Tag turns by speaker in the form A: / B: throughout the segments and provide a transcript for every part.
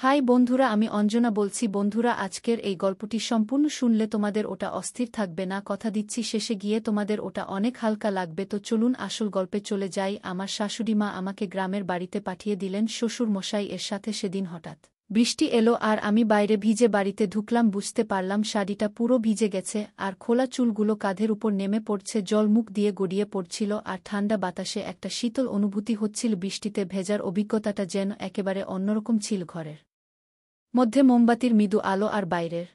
A: High বন্ধুরা, আমি অঞ্জনা বলছি। বন্ধুরা, আজকের এই গল্পটি সম্পূর্ণ শুনলে তোমাদের ওটা অস্থির থাকবে না, কথা দিচ্ছি। শেষে গিয়ে তোমাদের ওটা অনেক হালকা লাগবে। তো চলুন আসল গল্পে চলে যাই। আমার শাশুড়িমা আমাকে গ্রামের বাড়িতে পাঠিয়ে দিলেন শ্বশুর মশাই এর সাথে। সেদিন হঠাৎ বৃষ্টি এলো আর আমি বাইরে ভিজে বাড়িতে ঢুকলাম। বুঝতে পারলাম শাড়িটা পুরো ভিজে গেছে আর খোলা চুলগুলো কাঁধের উপর নেমে পড়ছে। জল মুখ দিয়ে গড়িয়ে পড়ছিল আর ঠান্ডা বাতাসে একটা শীতল অনুভূতি হচ্ছিল। বৃষ্টিতে ভেজার অভিজ্ঞতাটা যেন একেবারে অন্যরকম ছিল। ঘরের মধ্যে মোমবাতির মৃদু আলো আর বাইরের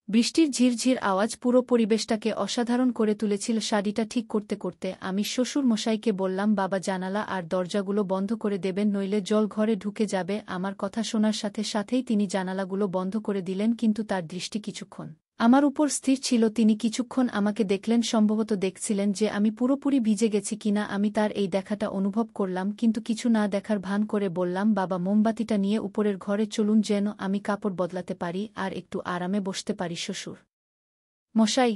A: বৃষ্টির ঝিরঝির আওয়াজ পুরো পরিবেশটাকে অসাধারণ করে তুলেছিল। শাড়িটা ঠিক করতে করতে আমি শ্বশুর মশাইকে বললাম, বাবা, জানালা আর দরজাগুলো বন্ধ করে দেবেন, নইলে জল ঘরে ঢুকে যাবে। আমার কথা শোনার সাথে সাথেই তিনি জানালাগুলো বন্ধ করে দিলেন, কিন্তু তার দৃষ্টি কিছুক্ষণ আমার উপর স্থির ছিল। তিনি কিছুক্ষণ আমাকে দেখলেন, সম্ভবত দেখছিলেন যে আমি পুরোপুরি ভিজে গেছি কিনা। আমি তার এই দেখাটা অনুভব করলাম, কিন্তু কিছু না দেখার ভান করে বললাম, বাবা, মোমবাতিটা নিয়ে উপরের ঘরে চলুন, যেন আমি কাপড় বদলাতে পারি আর একটু আরামে বসতে পারি। শ্বশুর মশাই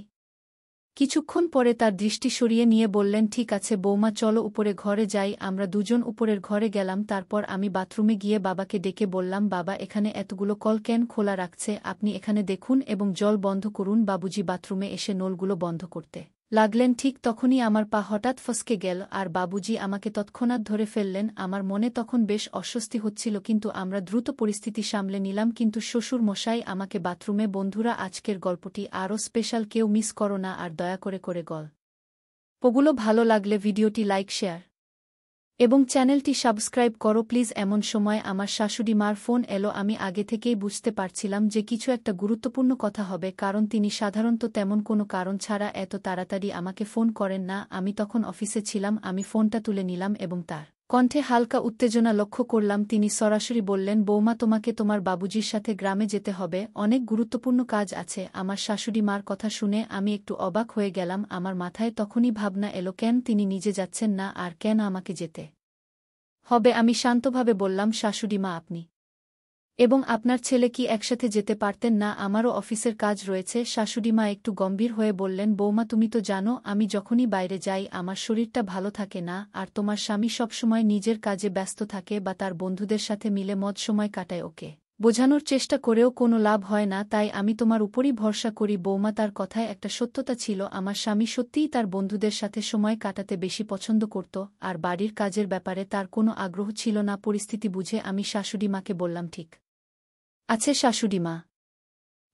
A: কিছুক্ষণ পরে তার দৃষ্টি সরিয়ে নিয়ে বললেন, ঠিক আছে বৌমা, চলো উপরে ঘরে যাই। আমরা দুজন উপরের ঘরে গেলাম। তারপর আমি বাথরুমে গিয়ে বাবাকে ডেকে বললাম, বাবা, এখানে এতগুলো কল কেন খোলা রাখছে? আপনি এখানে দেখুন এবং জল বন্ধ করুন। বাবুজি বাথরুমে এসে নলগুলো বন্ধ করতে লাগলেন। ঠিক তখনই আমার পা হঠাৎ ফসকে গেল আর বাবুজি আমাকে তৎক্ষণাৎ ধরে ফেললেন। আমার মনে তখন বেশ অস্বস্তি হচ্ছিল, কিন্তু আমরা দ্রুত পরিস্থিতি সামলে নিলাম। কিন্তু শ্বশুর মশাই আমাকে বাথরুমে। বন্ধুরা, আজকের গল্পটি আরও স্পেশাল, কেউ মিস করো না আর দয়া করে গল্পগুলো ভালো লাগলে ভিডিওটি লাইক, শেয়ার এবং চ্যানেলটি সাবস্ক্রাইব করো প্লিজ। এমন সময় আমার শাশুড়ি মার ফোন এলো। আমি আগে থেকেই বুঝতে পারছিলাম যে কিছু একটা গুরুত্বপূর্ণ কথা হবে, কারণ তিনি সাধারণত তেমন কোনো কারণ ছাড়া এত তাড়াতাড়ি আমাকে ফোন করেন না। আমি তখন অফিসে ছিলাম। আমি ফোনটা তুলে নিলাম এবং তার কণ্ঠে হালকা উত্তেজনা লক্ষ্য করলাম। তিনি সরাসরি বললেন, বৌমা, তোমাকে তোমার বাবুজির সাথে গ্রামে যেতে হবে, অনেক গুরুত্বপূর্ণ কাজ আছে। আমার শাশুড়ি মার কথা শুনে আমি একটু অবাক হয়ে গেলাম। আমার মাথায় তখনই ভাবনা এলো, কেন তিনি নিজে যাচ্ছেন না আর কেন আমাকে যেতে হবে? আমি শান্তভাবে বললাম, শাশুড়ি মা, আপনি এবং আপনার ছেলে কি একসাথে যেতে পারতেন না? আমারও অফিসের কাজ রয়েছে। শাশুড়িমা একটু গম্ভীর হয়ে বললেন, বৌমা, তুমি তো জানো আমি যখনই বাইরে যাই আমার শরীরটা ভালো থাকে না, আর তোমার স্বামী সবসময় নিজের কাজে ব্যস্ত থাকে বা তার বন্ধুদের সাথে মিলে মদ সময় কাটায়। ওকে বোঝানোর চেষ্টা করেও কোনো লাভ হয় না, তাই আমি তোমার উপরই ভরসা করি। বৌমা, তার কথায় একটা সত্যতা ছিল। আমার স্বামী সত্যিই তার বন্ধুদের সাথে সময় কাটাতে বেশি পছন্দ করত আর বাড়ির কাজের ব্যাপারে তার কোনো আগ্রহ ছিল না। পরিস্থিতি বুঝে আমি শাশুড়িমাকে বললাম, ঠিক আছে শাশুড়িমা,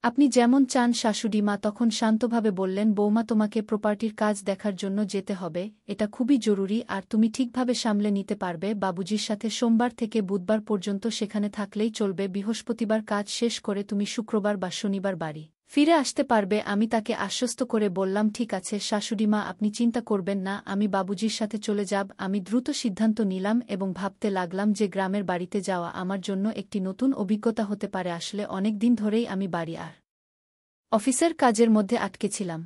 A: আপনি যেমন চান। শাশুড়িমা তখন শান্তভাবে বললেন, বৌমা, তোমাকে প্রপার্টির কাজ দেখার জন্য যেতে হবে, এটা খুবই জরুরি আর তুমি ঠিকভাবে সামলে নিতে পারবে। বাবুজির সাথে সোমবার থেকে বুধবার পর্যন্ত সেখানে থাকলেই চলবে। বৃহস্পতিবার কাজ শেষ করে তুমি শুক্রবার বা শনিবার বাড়ি ফিরে আসতে পারবে। আমি তাকে আশ্বস্ত করে বললাম, ঠিক আছে শাশুড়িমা, আপনি চিন্তা করবেন না, আমি বাবুজির সাথে চলে যাব। আমি দ্রুত সিদ্ধান্ত নিলাম এবং ভাবতে লাগলাম যে গ্রামের বাড়িতে যাওয়া আমার জন্য একটি নতুন অভিজ্ঞতা হতে পারে। আসলে অনেক দিন ধরেই আমি বাড়ি আর অফিসের কাজের মধ্যে আটকে ছিলাম।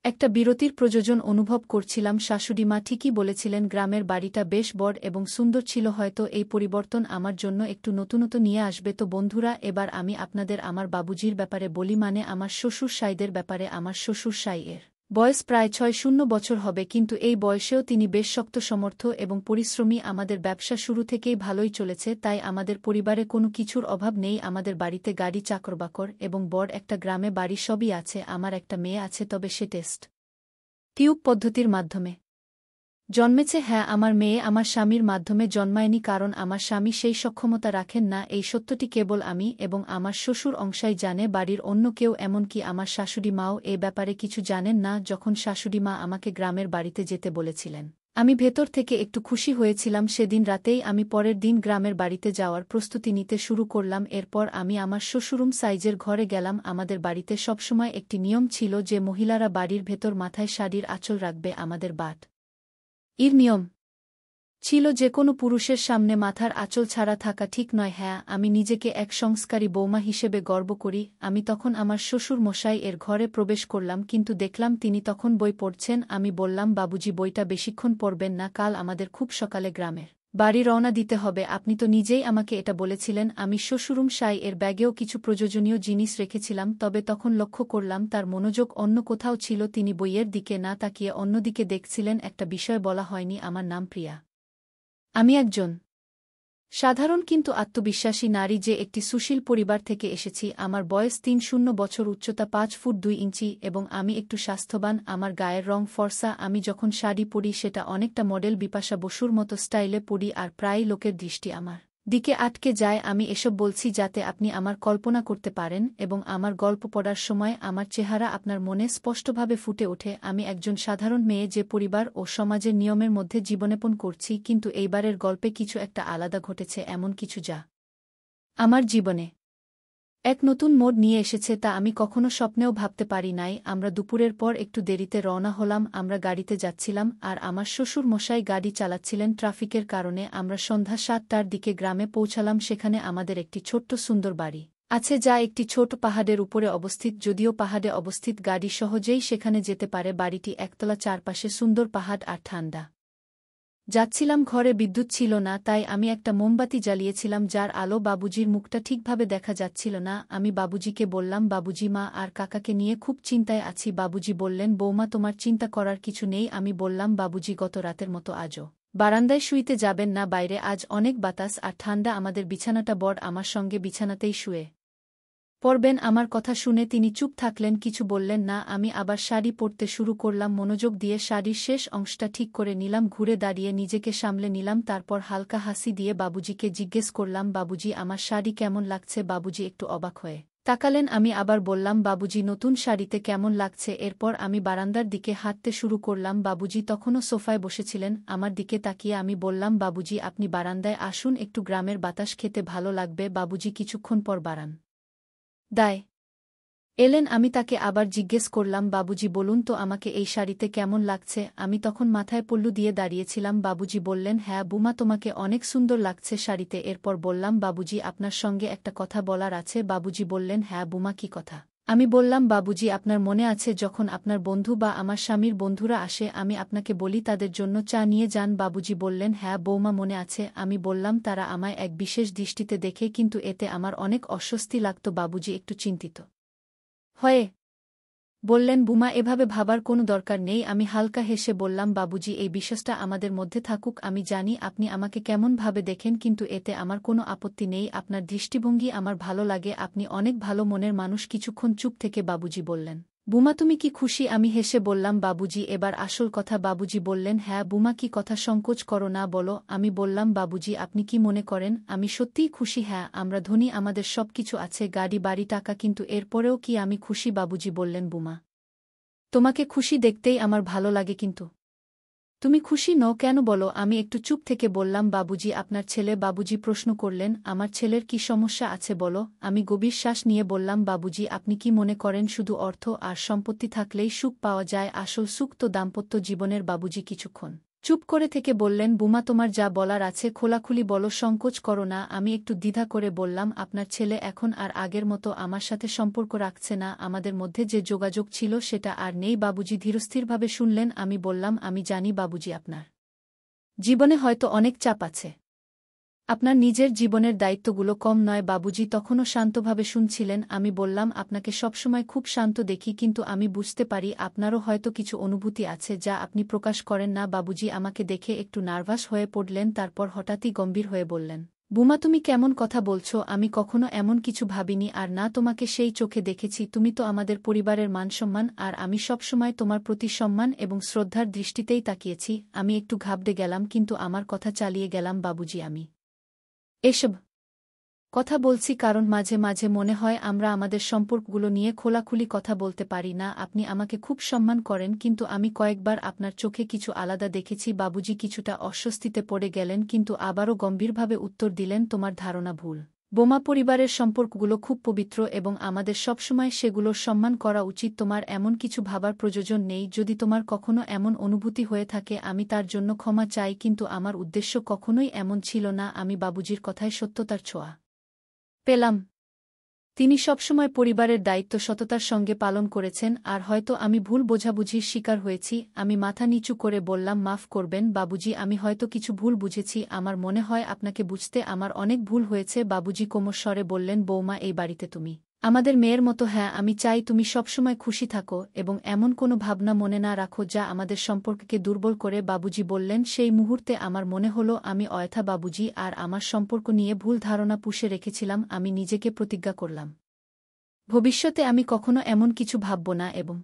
A: একটা বিরতির প্রয়োজন অনুভব করছিলাম। শাশুড়িমা ঠিকই বলেছিলেন, গ্রামের বাড়িটা বেশ বড় এবং সুন্দর ছিল। হয়তো এই পরিবর্তন আমার জন্য একটু নতুনত্ব নিয়ে আসবে। তো বন্ধুরা, এবার আমি আপনাদের আমার বাবুজির ব্যাপারে বলি, মানে আমার শ্বশুর সাইদের ব্যাপারে। আমার শ্বশুর সাই এর বয়স প্রায় ৬০ বছর হবে, কিন্তু এই বয়সেও তিনি বেশ শক্ত সমর্থ এবং পরিশ্রমী। আমাদের ব্যবসা শুরু থেকেই ভালোই চলেছে, তাই আমাদের পরিবারে কোনো কিছুর অভাব নেই। আমাদের বাড়িতে গাড়ি, চাকরবাকর এবং বড় একটা গ্রামে বাড়ি সবই আছে। আমার একটা মেয়ে আছে, তবে সে টেস্ট টিউব পদ্ধতির মাধ্যমে জন্মেছে। হ্যাঁ, আমার মেয়ে আমার স্বামীর মাধ্যমে জন্মায়নি, কারণ আমার স্বামী সেই সক্ষমতা রাখেন না। এই সত্যটি কেবল আমি এবং আমার শ্বশুর অংশাই জানে, বাড়ির অন্য কেউ, এমনকি আমার শাশুড়ি মাও এ ব্যাপারে কিছু জানেন না। যখন শাশুড়ি মা আমাকে গ্রামের বাড়িতে যেতে বলেছিলেন, আমি ভেতর থেকে একটু খুশি হয়েছিলাম। সেদিন রাতেই আমি পরের দিন গ্রামের বাড়িতে যাওয়ার প্রস্তুতি নিতে শুরু করলাম। এরপর আমি আমার শ্বশুরুম সাইজের ঘরে গেলাম। আমাদের বাড়িতে সবসময় একটি নিয়ম ছিল যে মহিলারা বাড়ির ভেতর মাথায় শাড়ির আঁচল রাখবে। আমাদের এর নিয়ম ছিল যে কোনো পুরুষের সামনে মাথার আঁচল ছাড়া থাকা ঠিক নয়। হ্যাঁ, আমি নিজেকে এক সংস্কারী বৌমা হিসেবে গর্ব করি। আমি তখন আমার শ্বশুর মশাই এর ঘরে প্রবেশ করলাম, কিন্তু দেখলাম তিনি তখন বই পড়ছেন। আমি বললাম, বাবুজি, বইটা বেশিক্ষণ পড়বেন না, কাল আমাদের খুব সকালে গ্রামের বাড়ি রওনা দিতে হবে। আপনি তো নিজেই আমাকে এটা বলেছিলেন। আমি শ্বশুরুম সাই এর ব্যাগেও কিছু প্রয়োজনীয় জিনিস রেখেছিলাম, তবে তখন লক্ষ্য করলাম তার মনোযোগ অন্য কোথাও ছিল। তিনি বইয়ের দিকে না তাকিয়ে অন্যদিকে দেখছিলেন। একটা বিষয় বলা হয়নি, আমার নাম প্রিয়া। আমি একজন সাধারণ কিন্তু আত্মবিশ্বাসী নারী যে একটি সুশীল পরিবার থেকে এসেছি। আমার বয়স ৩০ বছর, উচ্চতা ৫ ফুট ২ ইঞ্চি এবং আমি একটু স্বাস্থ্যবান। আমার গায়ের রং ফর্সা। আমি যখন শাড়ি পরি সেটা অনেকটা মডেল বিপাশা বসুর মতো স্টাইলে পরি আর প্রায় লোকের দৃষ্টি আমার দিকে আটকে যায়। আমি এসব বলছি যাতে আপনি আমার কল্পনা করতে পারেন এবং আমার গল্প পড়ার সময় আমার চেহারা আপনার মনে স্পষ্টভাবে ফুটে ওঠে। আমি একজন সাধারণ মেয়ে যে পরিবার ও সমাজের নিয়মের মধ্যে জীবনযাপন করছি, কিন্তু এইবারের গল্পে কিছু একটা আলাদা ঘটেছে, এমন কিছু যা আমার জীবনে এক নতুন মোড় নিয়ে এসেছে তা আমি কখনো স্বপ্নেও ভাবতে পারি নাই। আমরা দুপুরের পর একটু দেরিতে রওনা হলাম। আমরা গাড়িতে যাচ্ছিলাম আর আমার শ্বশুর মশাই গাড়ি চালাচ্ছিলেন। ট্রাফিকের কারণে আমরা সন্ধ্যা ৭টার দিকে গ্রামে পৌঁছালাম। সেখানে আমাদের একটি ছোট্ট সুন্দর বাড়ি আছে যা একটি ছোট পাহাড়ের উপরে অবস্থিত। যদিও পাহাড়ে অবস্থিত, গাড়ি সহজেই সেখানে যেতে পারে। বাড়িটি একতলা, চারপাশে সুন্দর পাহাড় আর ঠান্ডা। যাচ্ছিলাম, ঘরে বিদ্যুৎ ছিল না, তাই আমি একটা মোমবাতি জ্বালিয়েছিলাম যার আলো বাবুজির মুখটা ঠিকভাবে দেখা যাচ্ছিল না। আমি বাবুজিকে বললাম, বাবুজি, মা আর কাকাকে নিয়ে খুব চিন্তায় আছি। বাবুজি বললেন, বৌমা, তোমার চিন্তা করার কিছু নেই। আমি বললাম, বাবুজি, গত রাতের মতো আজও বারান্দায় শুইতে যাবেন না? বাইরে আজ অনেক বাতাস আর ঠান্ডা। আমাদের বিছানাটা বড়, আমার সঙ্গে বিছানাতেই শুয়ে পড়বেন। আমার কথা শুনে তিনি চুপ থাকলেন, কিছু বললেন না। আমি আবার শাড়ি পরতে শুরু করলাম। মনোযোগ দিয়ে শাড়ির শেষ অংশটা ঠিক করে নিলাম। ঘুরে দাঁড়িয়ে নিজেকে সামলে নিলাম। তারপর হালকা হাসি দিয়ে বাবুজিকে জিজ্ঞেস করলাম, বাবুজি, আমার শাড়ি কেমন লাগছে? বাবুজি একটু অবাক হয়ে তাকালেন। আমি আবার বললাম, বাবুজি, নতুন শাড়িতে কেমন লাগছে? এরপর আমি বারান্দার দিকে হাঁটতে শুরু করলাম। বাবুজি তখনও সোফায় বসেছিলেন। আমার দিকে তাকিয়ে আমি বললাম, বাবুজি, আপনি বারান্দায় আসুন, একটু গ্রামের বাতাস খেতে ভালো লাগবে। বাবুজি কিছুক্ষণ পর দায় এলেন। আমি তাকে আবার জিজ্ঞেস করলাম, বাবুজি, বলুন তো আমাকে এই শাড়িতে কেমন লাগছে? আমি তখন মাথায় পল্লু দিয়ে দাঁড়িয়েছিলাম। বাবুজি বললেন, হ্যাঁ বুমা, তোমাকে অনেক সুন্দর লাগছে শাড়িতে। এরপর বললাম, বাবুজি, আপনার সঙ্গে একটা কথা বলার আছে। বাবুজি বললেন, হ্যাঁ বুমা, কি কথা? আমি বললাম, বাবুজি, আপনার মনে আছে যখন আপনার বন্ধু বা আমার স্বামীর বন্ধুরা আসে, আমি আপনাকে বলি তাদের জন্য চা নিয়ে যান? বাবুজি বললেন, হ্যাঁ বৌমা, মনে আছে। আমি বললাম, তারা আমায় এক বিশেষ দৃষ্টিতে দেখে, কিন্তু এতে আমার অনেক অস্বস্তি লাগত। বাবুজি একটু চিন্তিত হয়ে বললেন, বুমা, এভাবে ভাবার কোনো দরকার নেই। আমি হালকা হেসে বললাম, বাবুজি, এই বিশ্বাসটা আমাদের মধ্যে থাকুক। আমি জানি আপনি আমাকে কেমন ভাবে দেখেন, কিন্তু এতে আমার কোনো আপত্তি নেই। আপনার দৃষ্টিভঙ্গি আমার ভালো লাগে। আপনি অনেক ভালো মনের মানুষ। কিছুক্ষণ চুপ থেকে বাবুজি বললেন, বুমা, তুমি কি খুশি? আমি হেসে বললাম, বাবুজি, এবার আসল কথা। বাবুজি বললেন, হ্যাঁ বুমা, কি কথা? সংকোচ করো না, বলো। আমি বললাম, বাবুজি, আপনি কি মনে করেন আমি সত্যিই খুশি? হ্যাঁ, আমরা ধনী, আমাদের সব কিছু আছে, গাড়ি, বাড়ি, টাকা, কিন্তু এরপরেও কি আমি খুশি? বাবুজি বললেন, বুমা, তোমাকে খুশি দেখতেই আমার ভালো লাগে, কিন্তু তুমি খুশি নও কেন বলো? আমি একটু চুপ থেকে বললাম, বাবুজি, আপনার ছেলে। বাবুজি প্রশ্ন করলেন, আমার ছেলের কি সমস্যা আছে বলো? আমি গভীর শ্বাস নিয়ে বললাম, বাবুজি, আপনি কি মনে করেন শুধু অর্থ আর সম্পত্তি থাকলেই সুখ পাওয়া যায়? আসল সুখ তো দাম্পত্য জীবনের। বাবুজি কিছুক্ষণ চুপ করে থেকে বললেন, বুমা, তোমার যা বলার আছে খোলাখুলি বলো, সংকোচ করো না। আমি একটু দ্বিধা করে বললাম, আপনার ছেলে এখন আর আগের মতো আমার সাথে সম্পর্ক রাখছে না। আমাদের মধ্যে যে যোগাযোগ ছিল সেটা আর নেই। বাবুজি ধীরস্থিরভাবে শুনলেন। আমি বললাম, আমি জানি বাবুজি, আপনার জীবনে হয়তো অনেক চাপ আছে। আপনার নিজের জীবনের দায়িত্বগুলো কম নয়। বাবুজি তখনও শান্তভাবে শুনছিলেন। আমি বললাম, আপনাকে সবসময় খুব শান্ত দেখি, কিন্তু আমি বুঝতে পারি আপনারও হয়তো কিছু অনুভূতি আছে যা আপনি প্রকাশ করেন না। বাবুজি আমাকে দেখে একটু নার্ভাস হয়ে পড়লেন। তারপর হঠাৎই গম্ভীর হয়ে বললেন, বুমা, তুমি কেমন কথা বলছো? আমি কখনো এমন কিছু ভাবিনি, আর না তোমাকে সেই চোখে দেখেছি। তুমি তো আমাদের পরিবারের মানসম্মান, আর আমি সবসময় তোমার প্রতি সম্মান এবং শ্রদ্ধার দৃষ্টিতেই তাকিয়েছি। আমি একটু ঘাবড়ে গেলাম, কিন্তু আমার কথা চালিয়ে গেলাম, বাবুজি, আমি এসব কথা বলছি কারণ মাঝে মাঝে মনে হয় আমরা আমাদের সম্পর্কগুলো নিয়ে খোলাখুলি কথা বলতে পারি না। আপনি আমাকে খুব সম্মান করেন, কিন্তু আমি কয়েকবার আপনার চোখে কিছু আলাদা দেখেছি। বাবুজি কিছুটা অস্বস্তিতে পড়ে গেলেন, কিন্তু আবারও গম্ভীরভাবে উত্তর দিলেন, তোমার ধারণা ভুল বোমা। পরিবারের সম্পর্কগুলো খুব পবিত্র এবং আমাদের সবসময় সেগুলোর সম্মান করা উচিত। তোমার এমন কিছু ভাবার প্রয়োজন নেই। যদি তোমার কখনো এমন অনুভূতি হয়ে থাকে, আমি তার জন্য ক্ষমা চাই, কিন্তু আমার উদ্দেশ্য কখনোই এমন ছিল না। আমি বাবুজির কথায় সত্যতার ছোঁয়া পেলাম। তিনি সবসময় পরিবারের দায়িত্ব সততার সঙ্গে পালন করেছেন, আর হয়তো আমি ভুল বোঝাবুঝির শিকার হয়েছি। আমি মাথা নিচু করে বললাম, মাফ করবেন বাবুজি, আমি হয়তো কিছু ভুল বুঝেছি। আমার মনে হয় আপনাকে বুঝতে আমার অনেক ভুল হয়েছে। বাবুজি কোমল স্বরে বললেন, বৌমা, এই বাড়িতে তুমি আমাদের মেয়ের মতো। হ্যাঁ, আমি চাই তুমি সবসময় খুশি থাকো এবং এমন কোনো ভাবনা মনে না রাখো যা আমাদের সম্পর্ককে দুর্বল করে। বাবুজি বললেন। সেই মুহূর্তে আমার মনে হলো আমি অয়থা বাবুজি আর আমার সম্পর্ক নিয়ে ভুল ধারণা পুষে রেখেছিলাম। আমি নিজেকে প্রতিজ্ঞা করলাম, ভবিষ্যতে আমি কখনো এমন কিছু ভাবব না এবং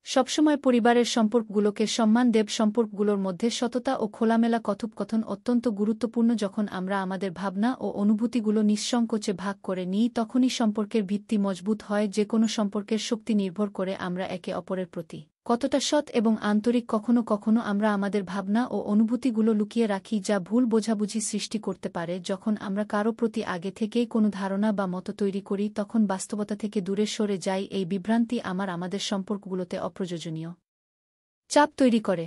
A: সবসময় পরিবারের সম্পর্কগুলোকে সম্মান দেব। সম্পর্কগুলোর মধ্যে সততা ও খোলামেলা কথোপকথন অত্যন্ত গুরুত্বপূর্ণ। যখন আমরা আমাদের ভাবনা ও অনুভূতিগুলো নিঃসংকোচে ভাগ করে নিই, তখনই সম্পর্কের ভিত্তি মজবুত হয়। যে কোনো সম্পর্কের শক্তি নির্ভর করে আমরা একে অপরের প্রতি কতটা সৎ এবং আন্তরিক। কখনো কখনো আমরা আমাদের ভাবনা ও অনুভূতিগুলো লুকিয়ে রাখি, যা ভুল বোঝাবুঝি সৃষ্টি করতে পারে। যখন আমরা কারো প্রতি আগে থেকেই কোনো ধারণা বা মত তৈরি করি, তখন বাস্তবতা থেকে দূরে সরে যাই। এই বিভ্রান্তি আমাদের সম্পর্কগুলোতে অপ্রয়োজনীয় চাপ তৈরি করে।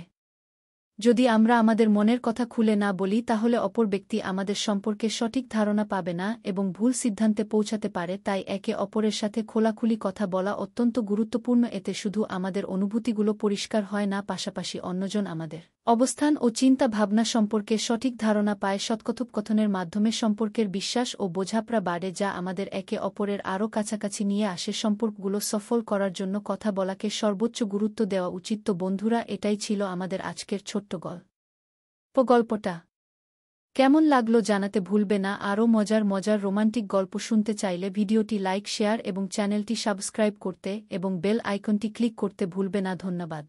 A: যদি আমরা আমাদের মনের কথা খুলে না বলি, তাহলে অপর ব্যক্তি আমাদের সম্পর্কে সঠিক ধারণা পাবে না এবং ভুল সিদ্ধান্তে পৌঁছাতে পারে। তাই একে অপরের সাথে খোলাখুলি কথা বলা অত্যন্ত গুরুত্বপূর্ণ। এতে শুধু আমাদের অনুভূতিগুলো পরিষ্কার হয় না, পাশাপাশি অন্যজন আমাদের অবস্থান ও চিন্তা ভাবনা সম্পর্কে সঠিক ধারণা পায়। সৎকথোপকথনের মাধ্যমে সম্পর্কের বিশ্বাস ও বোঝাপড়া বাড়ে, যা আমাদের একে অপরের আরও কাছাকাছি নিয়ে আসে। সম্পর্কগুলো সফল করার জন্য কথা বলাকে সর্বোচ্চ গুরুত্ব দেওয়া উচিত। তো বন্ধুরা, এটাই ছিল আমাদের আজকের ছোট্ট গল্পটা। কেমন লাগলো জানাতে ভুলবে না। আরও মজার রোমান্টিক গল্প শুনতে চাইলে ভিডিওটি লাইক, শেয়ার এবং চ্যানেলটি সাবস্ক্রাইব করতে এবং বেল আইকনটি ক্লিক করতে ভুলবে না। ধন্যবাদ।